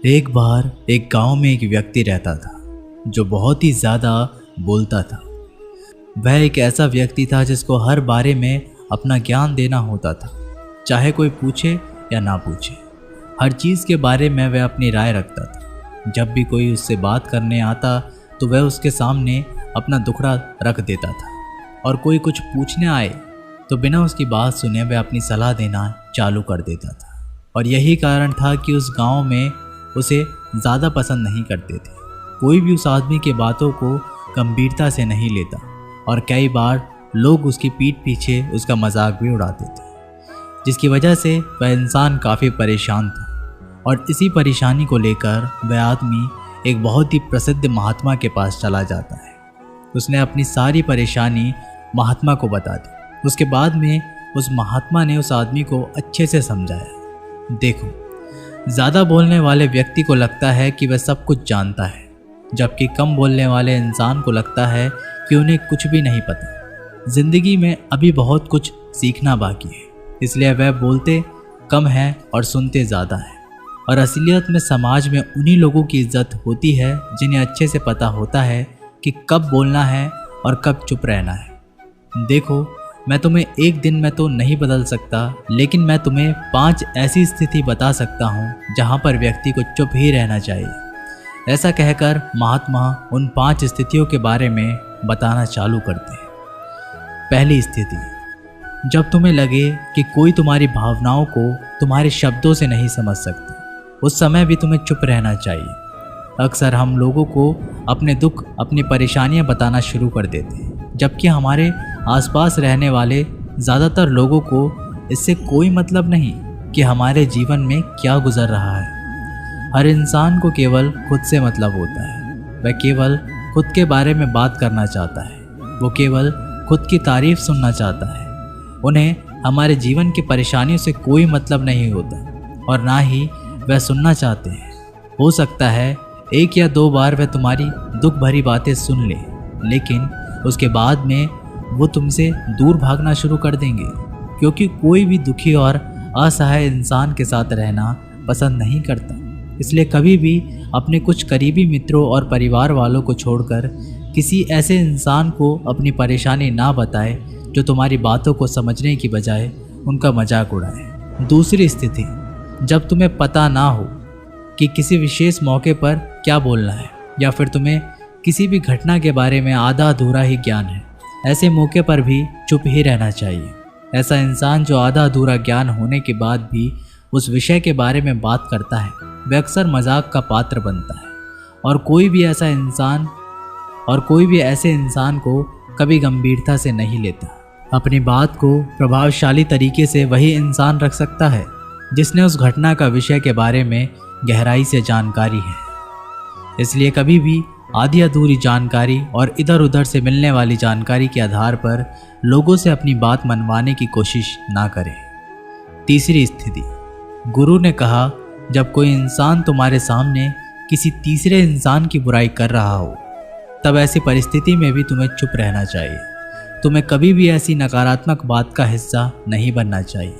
एक बार एक गांव में एक व्यक्ति रहता था जो बहुत ही ज़्यादा बोलता था। वह एक ऐसा व्यक्ति था जिसको हर बारे में अपना ज्ञान देना होता था, चाहे कोई पूछे या ना पूछे। हर चीज़ के बारे में वह अपनी राय रखता था। जब भी कोई उससे बात करने आता तो वह उसके सामने अपना दुखड़ा रख देता था, और कोई कुछ पूछने आए तो बिना उसकी बात सुने वह अपनी सलाह देना चालू कर देता था। और यही कारण था कि उस गांव में उसे ज़्यादा पसंद नहीं करते थे। कोई भी उस आदमी की बातों को गंभीरता से नहीं लेता, और कई बार लोग उसकी पीठ पीछे उसका मजाक भी उड़ाते थे, जिसकी वजह से वह इंसान काफ़ी परेशान था। और इसी परेशानी को लेकर वह आदमी एक बहुत ही प्रसिद्ध महात्मा के पास चला जाता है। उसने अपनी सारी परेशानी महात्मा को बता दी। उसके बाद में उस महात्मा ने उस आदमी को अच्छे से समझाया, देखो, ज़्यादा बोलने वाले व्यक्ति को लगता है कि वह सब कुछ जानता है, जबकि कम बोलने वाले इंसान को लगता है कि उन्हें कुछ भी नहीं पता। ज़िंदगी में अभी बहुत कुछ सीखना बाकी है, इसलिए वह बोलते कम है और सुनते ज़्यादा है। और असलियत में समाज में उन्हीं लोगों की इज्जत होती है जिन्हें अच्छे से पता होता है कि कब बोलना है और कब चुप रहना है। देखो, मैं तुम्हें एक दिन में तो नहीं बदल सकता, लेकिन मैं तुम्हें 5 ऐसी स्थिति बता सकता हूँ जहाँ पर व्यक्ति को चुप ही रहना चाहिए। ऐसा कहकर महात्मा उन 5 स्थितियों के बारे में बताना चालू करते हैं। पहली स्थिति, जब तुम्हें लगे कि कोई तुम्हारी भावनाओं को तुम्हारे शब्दों से नहीं समझ सकता, उस समय भी तुम्हें चुप रहना चाहिए। अक्सर हम लोगों को अपने दुख, अपनी परेशानियां बताना शुरू कर देते हैं, जबकि हमारे आसपास रहने वाले ज़्यादातर लोगों को इससे कोई मतलब नहीं कि हमारे जीवन में क्या गुजर रहा है। हर इंसान को केवल खुद से मतलब होता है। वह केवल खुद के बारे में बात करना चाहता है। वो केवल खुद की तारीफ सुनना चाहता है। उन्हें हमारे जीवन की परेशानियों से कोई मतलब नहीं होता, और ना ही वह सुनना चाहते हैं। हो सकता है 1 या 2 बार वह तुम्हारी दुख भरी बातें सुन ले, लेकिन उसके बाद में वो तुमसे दूर भागना शुरू कर देंगे, क्योंकि कोई भी दुखी और असहाय इंसान के साथ रहना पसंद नहीं करता। इसलिए कभी भी अपने कुछ करीबी मित्रों और परिवार वालों को छोड़कर किसी ऐसे इंसान को अपनी परेशानी ना बताए जो तुम्हारी बातों को समझने की बजाय उनका मजाक उड़ाए। दूसरी स्थिति, जब तुम्हें पता ना हो कि किसी विशेष मौके पर क्या बोलना है, या फिर तुम्हें किसी भी घटना के बारे में आधा अधूरा ही ज्ञान है, ऐसे मौके पर भी चुप ही रहना चाहिए। ऐसा इंसान जो आधा अधूरा ज्ञान होने के बाद भी उस विषय के बारे में बात करता है, वह अक्सर मजाक का पात्र बनता है। और कोई भी ऐसे इंसान को कभी गंभीरता से नहीं लेता। अपनी बात को प्रभावशाली तरीके से वही इंसान रख सकता है जिसने उस घटना का विषय के बारे में गहराई से जानकारी है। इसलिए कभी भी आधी अधूरी जानकारी और इधर उधर से मिलने वाली जानकारी के आधार पर लोगों से अपनी बात मनवाने की कोशिश ना करें। तीसरी स्थिति, गुरु ने कहा, जब कोई इंसान तुम्हारे सामने किसी तीसरे इंसान की बुराई कर रहा हो, तब ऐसी परिस्थिति में भी तुम्हें चुप रहना चाहिए। तुम्हें कभी भी ऐसी नकारात्मक बात का हिस्सा नहीं बनना चाहिए,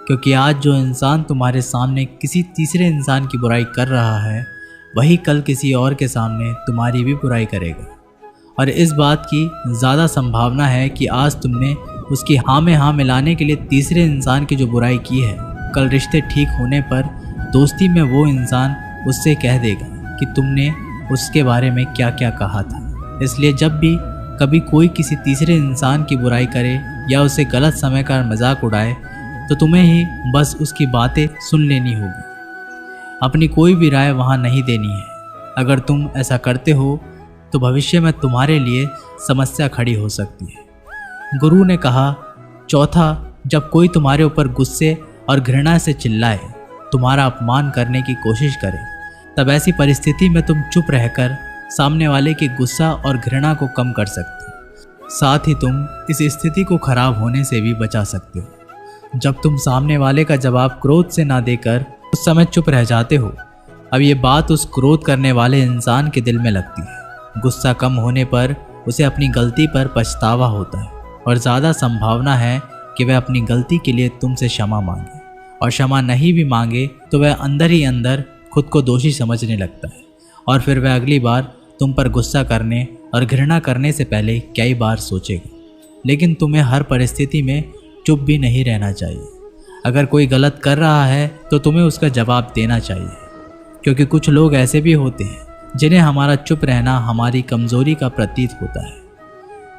क्योंकि आज जो इंसान तुम्हारे सामने किसी तीसरे इंसान की बुराई कर रहा है, वही कल किसी और के सामने तुम्हारी भी बुराई करेगा। और इस बात की ज़्यादा संभावना है कि आज तुमने उसकी हाँ में हाँ मिलाने के लिए तीसरे इंसान की जो बुराई की है, कल रिश्ते ठीक होने पर दोस्ती में वो इंसान उससे कह देगा कि तुमने उसके बारे में क्या क्या कहा था। इसलिए जब भी कभी कोई किसी तीसरे इंसान की बुराई करे या उसे गलत समय का मजाक उड़ाए, तो तुम्हें ही बस उसकी बातें सुन लेनी होगी। अपनी कोई भी राय वहाँ नहीं देनी है। अगर तुम ऐसा करते हो तो भविष्य में तुम्हारे लिए समस्या खड़ी हो सकती है। गुरु ने कहा, चौथा, जब कोई तुम्हारे ऊपर गुस्से और घृणा से चिल्लाए, तुम्हारा अपमान करने की कोशिश करे, तब ऐसी परिस्थिति में तुम चुप रहकर सामने वाले के गुस्सा और घृणा को कम कर सकते हो। साथ ही तुम इस स्थिति को खराब होने से भी बचा सकते हो। जब तुम सामने वाले का जवाब क्रोध से ना देकर उस समय चुप रह जाते हो, अब ये बात उस क्रोध करने वाले इंसान के दिल में लगती है। गुस्सा कम होने पर उसे अपनी गलती पर पछतावा होता है, और ज़्यादा संभावना है कि वह अपनी गलती के लिए तुमसे क्षमा मांगे, और क्षमा नहीं भी मांगे तो वह अंदर ही अंदर खुद को दोषी समझने लगता है और फिर वह अगली बार तुम पर गुस्सा करने और घृणा करने से पहले कई बार सोचेगा। लेकिन तुम्हें हर परिस्थिति में चुप भी नहीं रहना चाहिए। अगर कोई गलत कर रहा है तो तुम्हें उसका जवाब देना चाहिए, क्योंकि कुछ लोग ऐसे भी होते हैं जिन्हें हमारा चुप रहना हमारी कमज़ोरी का प्रतीत होता है।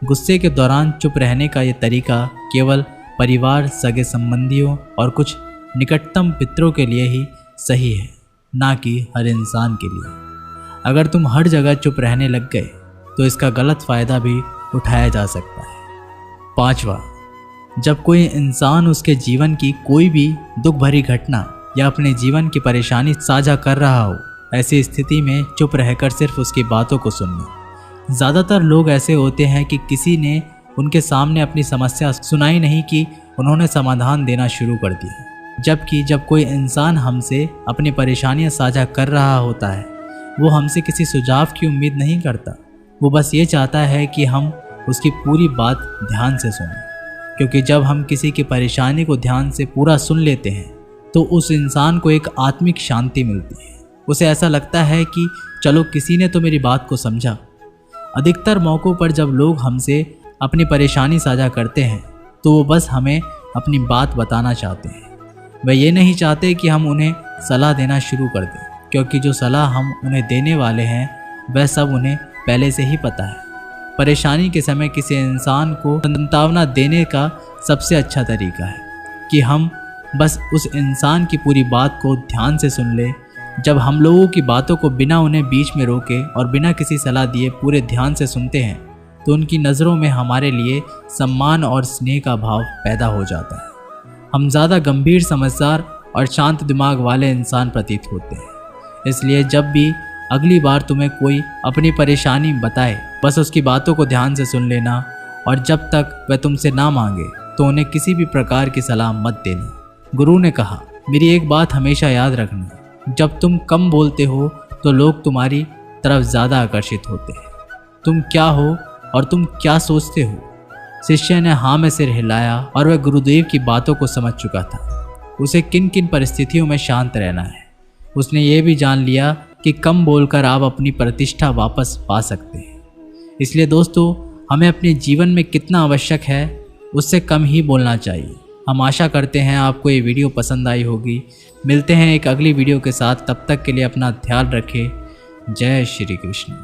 गुस्से के दौरान चुप रहने का ये तरीका केवल परिवार, सगे संबंधियों और कुछ निकटतम पितरों के लिए ही सही है, ना कि हर इंसान के लिए। अगर तुम हर जगह चुप रहने लग गए तो इसका गलत फ़ायदा भी उठाया जा सकता है। 5वां, जब कोई इंसान उसके जीवन की कोई भी दुख भरी घटना या अपने जीवन की परेशानी साझा कर रहा हो, ऐसी स्थिति में चुप रहकर सिर्फ उसकी बातों को सुनना। ज़्यादातर लोग ऐसे होते हैं कि किसी ने उनके सामने अपनी समस्या सुनाई नहीं कि उन्होंने समाधान देना शुरू कर दिया। जबकि जब कोई इंसान हमसे अपनी परेशानियां साझा कर रहा होता है, वो हमसे किसी सुझाव की उम्मीद नहीं करता। वो बस ये चाहता है कि हम उसकी पूरी बात ध्यान से सुनें, क्योंकि जब हम किसी की परेशानी को ध्यान से पूरा सुन लेते हैं तो उस इंसान को एक आत्मिक शांति मिलती है। उसे ऐसा लगता है कि चलो किसी ने तो मेरी बात को समझा। अधिकतर मौक़ों पर जब लोग हमसे अपनी परेशानी साझा करते हैं तो वो बस हमें अपनी बात बताना चाहते हैं। वे ये नहीं चाहते कि हम उन्हें सलाह देना शुरू कर दें, क्योंकि जो सलाह हम उन्हें देने वाले हैं वह सब उन्हें पहले से ही पता है। परेशानी के समय किसी इंसान को सांत्वना देने का सबसे अच्छा तरीका है कि हम बस उस इंसान की पूरी बात को ध्यान से सुन लें। जब हम लोगों की बातों को बिना उन्हें बीच में रोके और बिना किसी सलाह दिए पूरे ध्यान से सुनते हैं तो उनकी नज़रों में हमारे लिए सम्मान और स्नेह का भाव पैदा हो जाता है। हम ज़्यादा गंभीर, समझदार और शांत दिमाग वाले इंसान प्रतीत होते हैं। इसलिए जब भी अगली बार तुम्हें कोई अपनी परेशानी बताए, बस उसकी बातों को ध्यान से सुन लेना और जब तक वह तुमसे ना मांगे तो उन्हें किसी भी प्रकार की सलाह मत देना। गुरु ने कहा, मेरी एक बात हमेशा याद रखना, जब तुम कम बोलते हो तो लोग तुम्हारी तरफ ज़्यादा आकर्षित होते हैं। तुम क्या हो और तुम क्या सोचते हो? शिष्य ने हाँ में सिर हिलाया और वह गुरुदेव की बातों को समझ चुका था। उसे किन किन परिस्थितियों में शांत रहना है। उसने ये भी जान लिया कि कम बोलकर आप अपनी प्रतिष्ठा वापस पा सकते हैं। इसलिए दोस्तों, हमें अपने जीवन में कितना आवश्यक है उससे कम ही बोलना चाहिए। हम आशा करते हैं आपको ये वीडियो पसंद आई होगी। मिलते हैं एक अगली वीडियो के साथ, तब तक के लिए अपना ख्याल रखें। जय श्री कृष्ण।